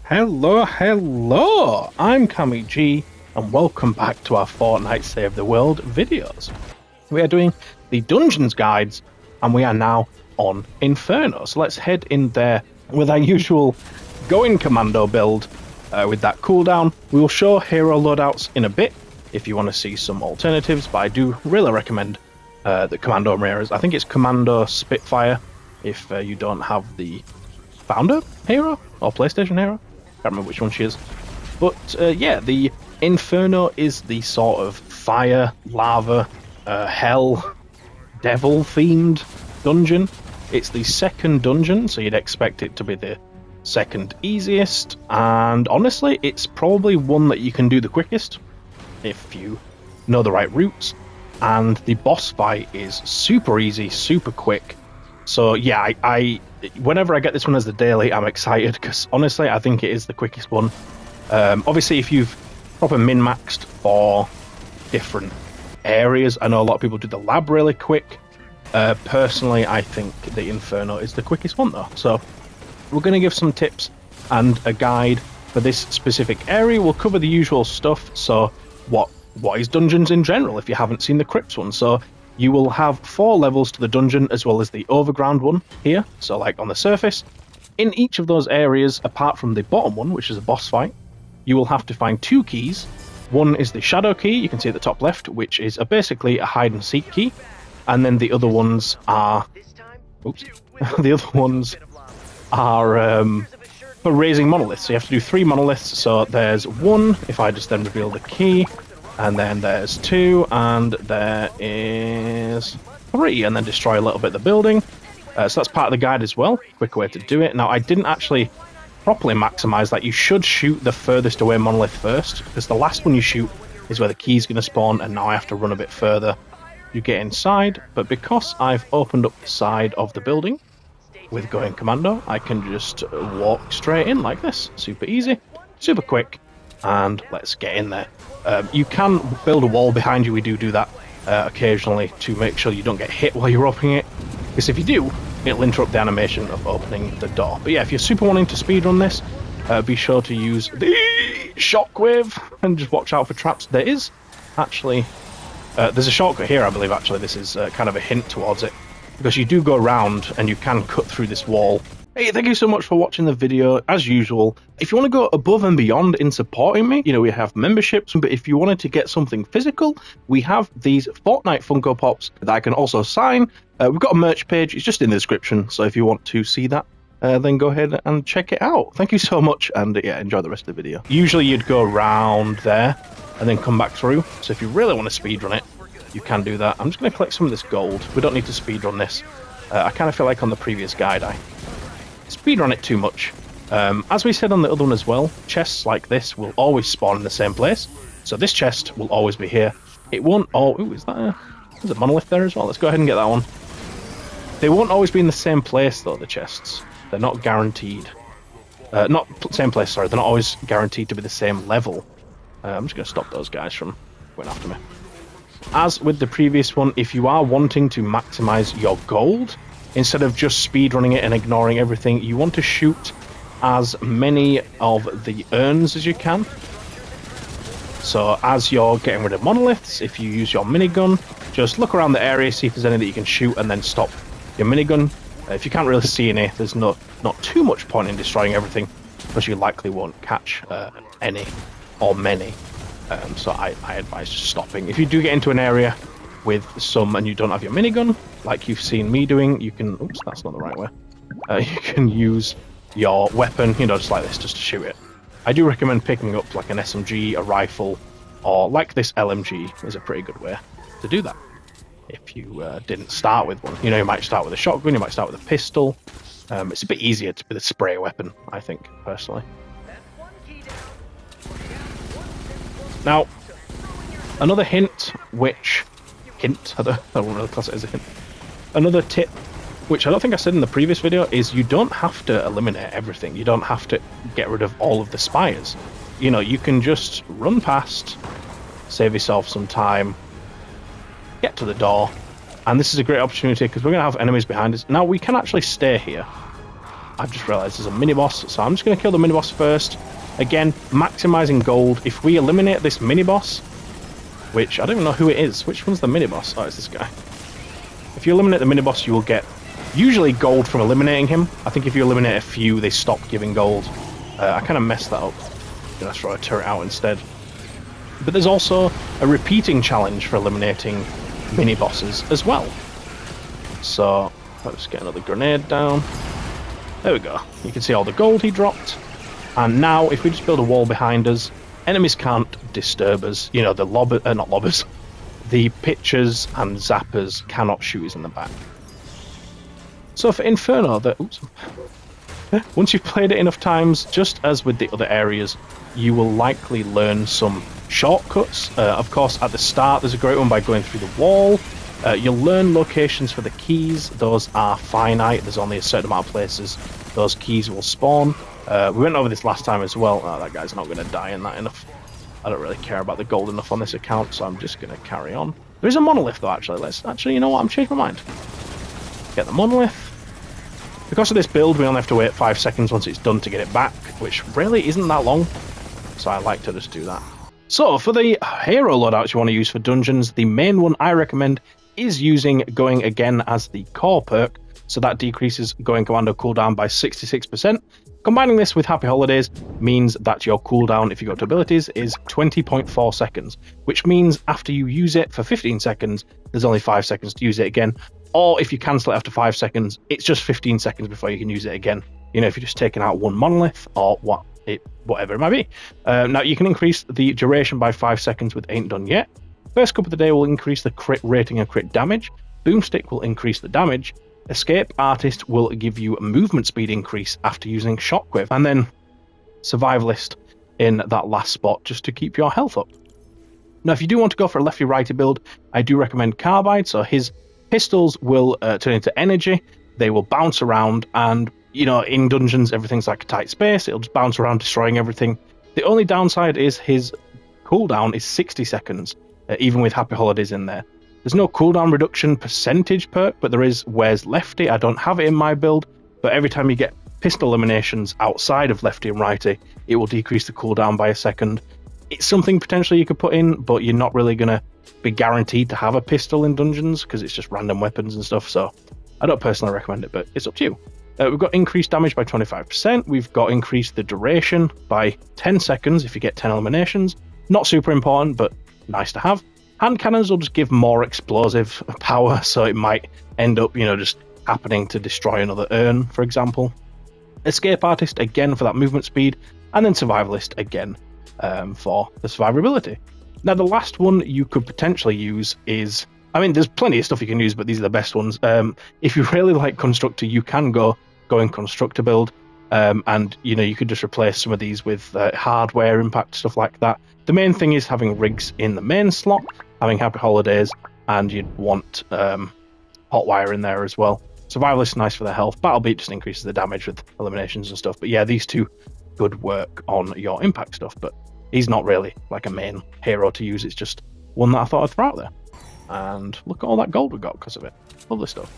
Hello, I'm CammyG, and welcome back to our Fortnite Save the World videos. We are doing the Dungeons guides, and we are now on Inferno. So let's head in there with our usual going commando build with that cooldown. We will show hero loadouts in a bit if you want to see some alternatives, but I do really recommend the Commando Rares. I think it's Commando Spitfire if you don't have the Founder hero or PlayStation hero. Can't remember which one she is. But yeah, the Inferno is the sort of fire, lava, hell, devil themed dungeon. It's the second dungeon, so you'd expect it to be the second easiest, and honestly it's probably one that you can do the quickest if you know the right routes, and the boss fight is super easy, super quick. So yeah, I whenever I get this one as the daily, I'm excited because honestly I think it is the quickest one. Obviously if you've proper min-maxed for different areas, I know a lot of people do the lab really quick. Personally I think the Inferno is the quickest one though, so we're going to give some tips and a guide for this specific area. We'll cover the usual stuff, so what is dungeons in general if you haven't seen the crypts one. So you will have 4 levels to the dungeon as well as the overground one here, so like on the surface. In each of those areas, apart from the bottom one, which is a boss fight, you will have to find 2 keys. One is the shadow key, you can see at the top left, which is basically a hide and seek key, and then the other ones are the other ones are for raising monoliths. So you have to do 3 monoliths. So there's 1 if I just then reveal the key, and then there's 2, and there is 3, and then destroy a little bit of the building. So that's part of the guide as well. Quick way to do it. Now I didn't actually properly maximize that. You should shoot the furthest away monolith first, because the last one you shoot is where the key is going to spawn, and now I have to run a bit further. You get inside, but because I've opened up the side of the building with going commando, I can just walk straight in like this. Super easy, super quick, and let's get in there. You can build a wall behind you. We do that occasionally to make sure you don't get hit while you're opening it, because if you do, it'll interrupt the animation of opening the door. But yeah, if you're super wanting to speedrun this, be sure to use the shockwave and just watch out for traps. There is actually there's a shortcut here, I believe. Actually, this is kind of a hint towards it, because you do go around and you can cut through this wall. Hey, thank you so much for watching the video. As usual, if you want to go above and beyond in supporting me, we have memberships, but if you wanted to get something physical, we have these Fortnite Funko Pops that I can also sign. We've got a merch page, it's just in the description, so if you want to see that, then go ahead and check it out. Thank you so much, and yeah, enjoy the rest of the video. Usually you'd go around there and then come back through, so if you really want to speedrun it, you can do that. I'm just going to collect some of this gold. We don't need to speedrun this. I kind of feel like on the previous guide I speedrun it too much. As we said on the other one as well, chests like this will always spawn in the same place. So this chest will always be here. It won't is there's a monolith there as well? Let's go ahead and get that one. They won't always be in the same place though, the chests. They're not guaranteed. Not same place, sorry. They're not always guaranteed to be the same level. I'm just going to stop those guys from going after me. As with the previous one, if you are wanting to maximize your gold, instead of just speedrunning it and ignoring everything, you want to shoot as many of the urns as you can. So as you're getting rid of monoliths, if you use your minigun, just look around the area, see if there's any that you can shoot, and then stop your minigun. If you can't really see any, there's not too much point in destroying everything, because you likely won't catch any or many. So I advise just stopping. If you do get into an area with some and you don't have your minigun, like you've seen me doing, you can... Oops, that's not the right way. You can use your weapon, just like this, just to shoot it. I do recommend picking up like an SMG, a rifle, or like this LMG is a pretty good way to do that. If you didn't start with one. You might start with a shotgun, you might start with a pistol. It's a bit easier to be the spray weapon, I think, personally. Now, another hint, I don't really class it as a hint. Another tip, which I don't think I said in the previous video, is you don't have to eliminate everything. You don't have to get rid of all of the spires. You can just run past, save yourself some time, get to the door, and this is a great opportunity because we're going to have enemies behind us. Now, we can actually stay here. I've just realized there's a mini-boss, so I'm just going to kill the mini-boss first. Again, maximizing gold. If we eliminate this mini-boss, which I don't even know who it is. Which one's the mini-boss? Oh, it's this guy. If you eliminate the mini-boss, you will get usually gold from eliminating him. I think if you eliminate a few, they stop giving gold. I kind of messed that up. I'm going to throw a turret out instead. But there's also a repeating challenge for eliminating mini-bosses as well. So, let's get another grenade down. There we go. You can see all the gold he dropped. And now, if we just build a wall behind us, enemies can't disturb us. You know, the not lobbers. The pitchers and zappers cannot shoot us in the back. So for Inferno, once you've played it enough times, just as with the other areas, you will likely learn some shortcuts. Of course, at the start, there's a great one by going through the wall. You'll learn locations for the keys. Those are finite. There's only a certain amount of places those keys will spawn. We went over this last time as well. Oh, that guy's not going to die in that enough. I don't really care about the gold enough on this account, so I'm just going to carry on. There is a monolith, though, actually. You know what? I'm changing my mind. Get the monolith. Because of this build, we only have to wait 5 seconds once it's done to get it back, which really isn't that long. So I like to just do that. So, for the hero loadouts you want to use for dungeons, the main one I recommend is using Going Again as the core perk. So that decreases Going Commando cooldown by 66%. Combining this with Happy Holidays means that your cooldown, if you go to abilities, is 20.4 seconds, which means after you use it for 15 seconds, there's only 5 seconds to use it again. Or if you cancel it after 5 seconds, it's just 15 seconds before you can use it again. You know, if you're just taking out one monolith or whatever it might be. Now, you can increase the duration by 5 seconds with Ain't Done Yet. First Cup of the Day will increase the crit rating and crit damage. Boomstick will increase the damage. Escape Artist will give you a movement speed increase after using Shockwave. And then Survivalist in that last spot just to keep your health up. Now, if you do want to go for a lefty-righty build, I do recommend Carbide. So his pistols will turn into energy. They will bounce around, and you know, in dungeons, everything's like a tight space. It'll just bounce around, destroying everything. The only downside is his cooldown is 60 seconds, even with Happy Holidays in there. There's no cooldown reduction percentage perk, but there is Where's Lefty. I don't have it in my build, but every time you get pistol eliminations outside of lefty and righty, it will decrease the cooldown by a second. It's something potentially you could put in, but you're not really going to be guaranteed to have a pistol in dungeons because it's just random weapons and stuff, so I don't personally recommend it, but it's up to you. We've got increased damage by 25%. We've got increased the duration by 10 seconds if you get 10 eliminations. Not super important, but nice to have. Hand cannons will just give more explosive power, so it might end up, you know, just happening to destroy another urn, for example. Escape Artist, again, for that movement speed. And then Survivalist, again, for the survivability. Now, the last one you could potentially use is... I mean, there's plenty of stuff you can use, but these are the best ones. If you really like Constructor, you can go in Constructor build. And, you know, you could just replace some of these with hardware impact, stuff like that. The main thing is having rigs in the main slot, having Happy Holidays, and you'd want Hotwire in there as well. Survivalist is nice for the health. Battle Beat just increases the damage with eliminations and stuff. But yeah, these two could work on your impact stuff, but he's not really like a main hero to use. It's just one that I thought I'd throw out there. And look at all that gold we got because of it. Lovely stuff.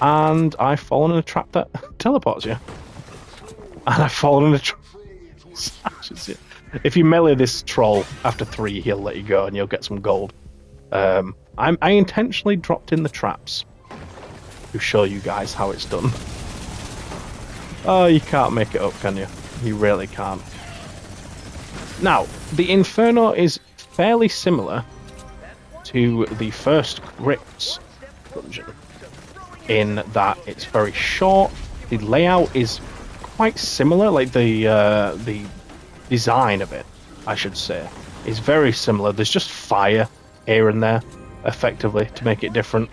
And I've fallen in a trap that teleports you. And I've fallen in a trap. If you melee this troll after 3, he'll let you go and you'll get some gold. I intentionally dropped in the traps to show you guys how it's done. Oh, you can't make it up, can you? You really can't. Now, the Inferno is fairly similar to the first Crypts dungeon in that it's very short. The layout is quite similar, like the design of it, I should say, is very similar. There's just fire here and there, effectively, to make it different.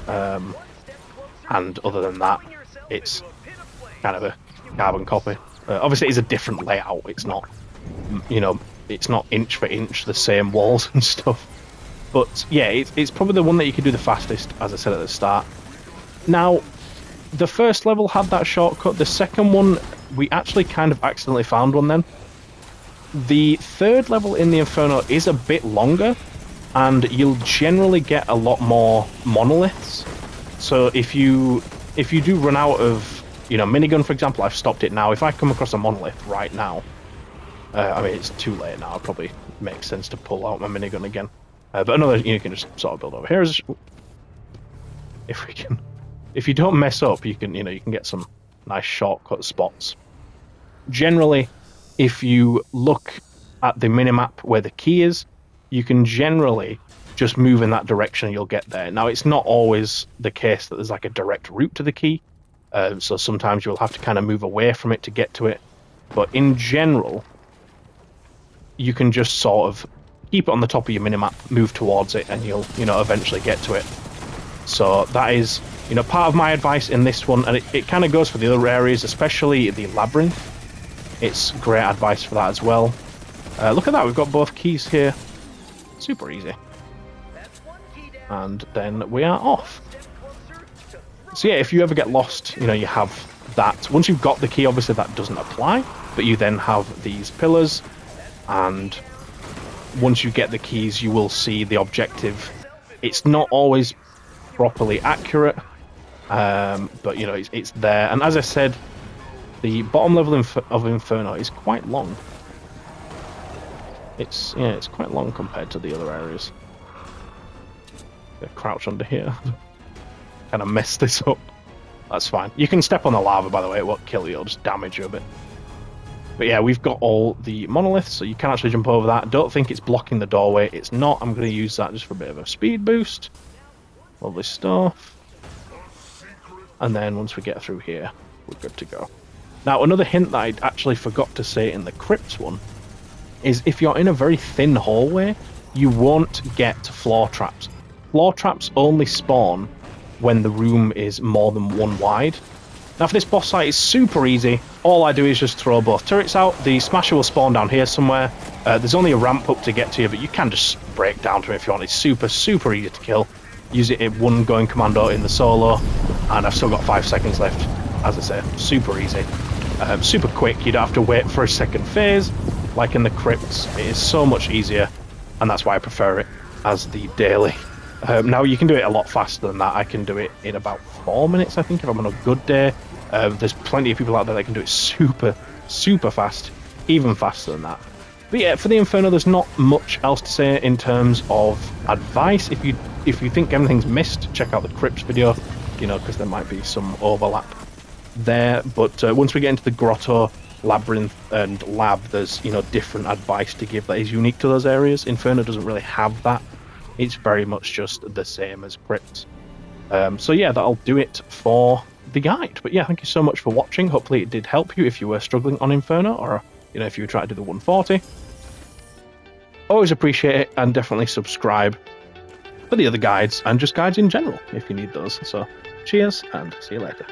And other than that, it's kind of a carbon copy. Obviously, it's a different layout. It's not, you know, it's not inch for inch the same walls and stuff. But yeah, it's probably the one that you can do the fastest, as I said at the start. Now, the first level had that shortcut. The second one, we actually kind of accidentally found one then. The third level in the Inferno is a bit longer, and you'll generally get a lot more monoliths. So if you do run out of you know, minigun, for example, I've stopped it now. If I come across a monolith right now, I mean, it's too late now. It probably makes sense to pull out my minigun again. But another, you can just sort of build over here. If you don't mess up, you can get some nice shortcut spots. Generally, if you look at the minimap where the key is, you can generally just move in that direction and you'll get there. Now, it's not always the case that there's like a direct route to the key, so sometimes you'll have to kind of move away from it to get to it. But in general, you can just sort of keep it on the top of your minimap, move towards it, and you'll eventually get to it. So that is part of my advice in this one, and it kind of goes for the other areas, especially the labyrinth. It's great advice for that as well. Look at that, we've got both keys here. Super easy. And then we are off. So yeah, if you ever get lost, you have that. Once you've got the key, obviously that doesn't apply, but you then have these pillars, and once you get the keys, you will see the objective. It's not always properly accurate, but it's there. And as I said, the bottom level of Inferno is quite long. It's quite long compared to the other areas. Crouch under here. Kind of mess this up. That's fine. You can step on the lava, by the way. It won't kill you. It'll just damage you a bit. But yeah, we've got all the monoliths, so you can actually jump over that. Don't think it's blocking the doorway. It's not. I'm going to use that just for a bit of a speed boost. Lovely stuff. And then once we get through here, we're good to go. Now, another hint that I actually forgot to say in the crypts one is if you're in a very thin hallway, you won't get floor traps. Floor traps only spawn when the room is more than one wide. Now for this boss fight, it's super easy. All I do is just throw both turrets out. The smasher will spawn down here somewhere. There's only a ramp up to get to you, but you can just break down to him if you want. It's super, super easy to kill. Use it in one going commando in the solo, and I've still got 5 seconds left. As I say, super easy. Super quick. You don't have to wait for a second phase, like in the crypts. It is so much easier, and that's why I prefer it as the daily. Now, you can do it a lot faster than that. I can do it in about 4 minutes, I think, if I'm on a good day. There's plenty of people out there that can do it super, super fast, even faster than that. But yeah, for the Inferno, there's not much else to say in terms of advice. If you think anything's missed, check out the Crypts video, because there might be some overlap there. But once we get into the grotto, labyrinth, and lab, there's different advice to give that is unique to those areas. Inferno doesn't really have that. It's very much just the same as Crypts. So yeah, that'll do it for the guide. But yeah, thank you so much for watching. Hopefully it did help you if you were struggling on Inferno, or if you were trying to do the 140. Always appreciate it, and definitely subscribe for the other guides and just guides in general if you need those. So cheers, and see you later.